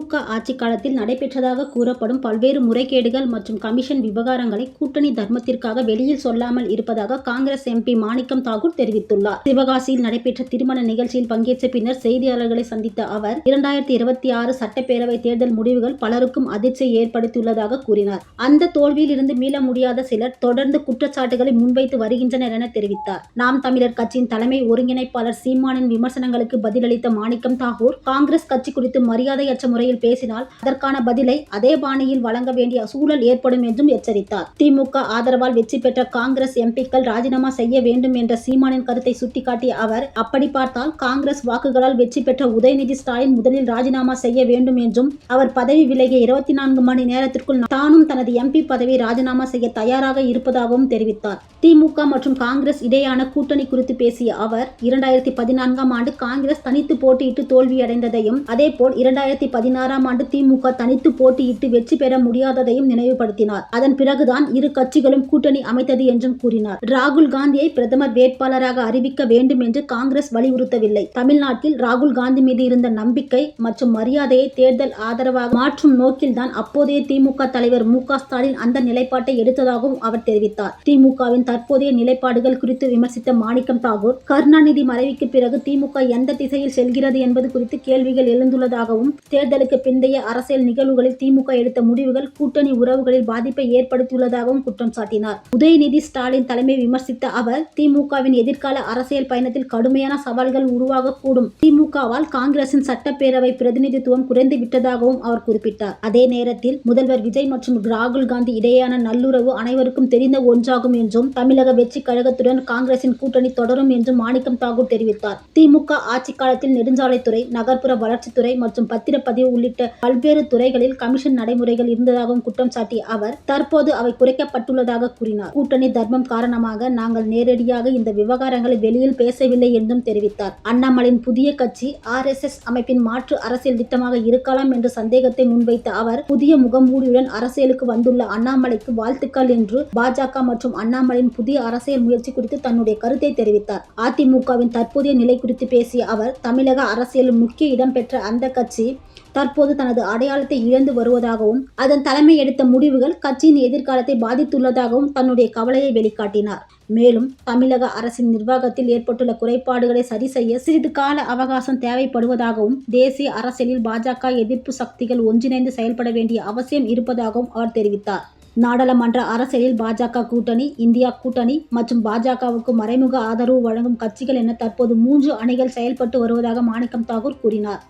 திமுக ஆட்சி காலத்தில் நடைபெற்றதாக கூறப்படும் பல்வேறு முறைகேடுகள் மற்றும் கமிஷன் விவகாரங்களை கூட்டணி தர்மத்திற்காக வெளியில் சொல்லாமல் இருப்பதாக காங்கிரஸ் எம்பி மாணிக்கம் தாகூர் தெரிவித்துள்ளார். சிவகாசியில் நடைபெற்ற திருமண நிகழ்ச்சியில் பங்கேற்ற பின்னர் செய்தியாளர்களை சந்தித்த அவர் 2026 சட்டப்பேரவை தேர்தல் முடிவுகள் பலருக்கும் அதிர்ச்சியை ஏற்படுத்தியுள்ளதாக கூறினார். அந்த தோல்வியில் இருந்து மீள முடியாத சிலர் தொடர்ந்து குற்றச்சாட்டுகளை முன்வைத்து வருகின்றனர் என தெரிவித்தார். நாம் தமிழர் கட்சியின் தலைமை ஒருங்கிணைப்பாளர் சீமானின் விமர்சனங்களுக்கு பதிலளித்த மாணிக்கம் தாகூர், காங்கிரஸ் கட்சி குறித்து மரியாதையற்ற முறையில் பேசினால் அதற்கான பதிலை அதே பாணியில் வழங்க வேண்டிய சூழல் ஏற்படும் என்றும் எச்சரித்தார். திமுக ஆதரவால் வெற்றி பெற்ற காங்கிரஸ் எம்பிக்கள் ராஜினாமா செய்ய வேண்டும் என்ற சீமானின் கருத்தை சுட்டிக்காட்டிய அவர், அப்படி பார்த்தால் காங்கிரஸ் வாக்குகளால் வெற்றி பெற்ற உதயநிதி ஸ்டாலின் முதலில் ராஜினாமா செய்ய வேண்டும் என்றும், அவர் பதவி விலகிய 24 மணி நேரத்திற்குள் தானும் தனது எம்பி பதவியை ராஜினாமா செய்ய தயாராக இருப்பதாகவும் தெரிவித்தார். திமுக மற்றும் காங்கிரஸ் இடையேயான கூட்டணி குறித்து பேசிய அவர், 2014ஆம் ஆண்டு காங்கிரஸ் தனித்து போட்டியிட்டு தோல்வியடைந்ததையும், அதேபோல் 2016ஆம் ஆண்டு திமுக தனித்து போட்டியிட்டு வெற்றி பெற முடியாததையும் நினைவுபடுத்தினார். அதன் பிறகுதான் இரு கட்சிகளும் கூட்டணி அமைத்தது என்றும் கூறினார். ராகுல் காந்தியை பிரதமர் வேட்பாளராக அறிவிக்க வேண்டும் என்று காங்கிரஸ் வலியுறுத்தவில்லை. தமிழ்நாட்டில் ராகுல் காந்தி மீது இருந்த நம்பிக்கை மற்றும் மரியாதையை தேர்தல் ஆதரவாக மாற்றும் நோக்கில்தான் அப்போதைய திமுக தலைவர் மு.க. ஸ்டாலின் அந்த நிலைப்பாட்டை எடுத்ததாகவும் அவர் தெரிவித்தார். திமுகவின் தற்போதைய நிலைப்பாடுகள் குறித்து விமர்சித்த மாணிக்கம் தாகூர், கருணாநிதி மறைவுக்கு பிறகு திமுக எந்த திசையில் செல்கிறது என்பது குறித்து கேள்விகள் எழுந்துள்ளதாகவும், தேர்தலுக்கு பிந்தைய அரசியல் நிகழ்வுகளில் திமுக எடுத்த முடிவுகள் கூட்டணி உறவுகளில் பாதிப்பை ஏற்படுத்தியுள்ளதாகவும் குற்றம் சாட்டினார். உதயநிதி ஸ்டாலின் தலைமை விமர்சித்த அவர், திமுகவின் எதிர்கால அரசியல் பயணத்தில் கடுமையான சவால்கள் உருவாகக்கூடும். திமுகவால் காங்கிரசின் சட்டப்பேரவை பிரதிநிதித்துவம் குறைந்து விட்டதாகவும் அவர் குறிப்பிட்டார். அதே நேரத்தில் முதல்வர் விஜய் மற்றும் ராகுல் காந்தி இடையேயான நல்லுறவு அனைவருக்கும் தெரிந்த ஒன்றாகும் என்றும், தமிழக வெற்றி கழகத்துடன் காங்கிரசின் கூட்டணி தொடரும் என்றும் மாணிக்கம் தாகூர் தெரிவித்தார். திமுக ஆட்சி காலத்தில் நெடுஞ்சாலைத்துறை, நகர்ப்புற வளர்ச்சித்துறை மற்றும் பத்திரப்பதிவு உள்ளிட்ட பல்வேறு துறைகளில் கமிஷன் நடைமுறைகள் இருந்ததாகவும் குற்றம் சாட்டிய அவர், தற்போது அவை குறைக்கப்பட்டுள்ளதாக கூறினார். கூட்டணி தர்மம் காரணமாக நாங்கள் நேரடியாக இந்த விவகாரங்களை வெளியில் பேசவில்லை என்றும் தெரிவித்தார். அண்ணாமலையின் புதிய கட்சி RSS அமைப்பின் மாற்று அரசியல் திட்டமாக இருக்கலாம் என்ற சந்தேகத்தை முன்வைத்த அவர், புதிய முகமூடியுடன் அரசியலுக்கு வந்துள்ள அண்ணாமலைக்கு வாழ்த்துக்கள் என்று பாஜக மற்றும் அண்ணாமலையின் புதிய அரசியல் முயற்சி குறித்து தன்னுடைய கருத்தை தெரிவித்தார். அதிமுகவின் தற்போதைய நிலை குறித்து பேசிய அவர், தமிழக அரசியலில் முக்கிய இடம் பெற்ற அந்த கட்சி தற்போது தனது அடையாளத்தை இழந்து வருவதாகவும், அதன் தலைமை எடுத்த முடிவுகள் கட்சியின் எதிர்காலத்தை பாதித்துள்ளதாகவும் தன்னுடைய கவலையை வெளிக்காட்டினார். மேலும் தமிழக அரசின் நிர்வாகத்தில் ஏற்பட்டுள்ள குறைபாடுகளை சரி செய்ய சிறிது கால அவகாசம் தேவைப்படுவதாகவும், தேசிய அரசியலில் பாஜக எதிர்ப்பு சக்திகள் ஒன்றிணைந்து செயல்பட வேண்டிய அவசியம் இருப்பதாகவும் அவர் தெரிவித்தார். நாடாளுமன்ற அரசியலில் பாஜக கூட்டணி, இந்தியா கூட்டணி மற்றும் பாஜகவுக்கு மறைமுக ஆதரவு வழங்கும் கட்சிகள் என தற்போது 3 அணிகள் செயல்பட்டு வருவதாக மாணிக்கம் தாகூர் கூறினார்.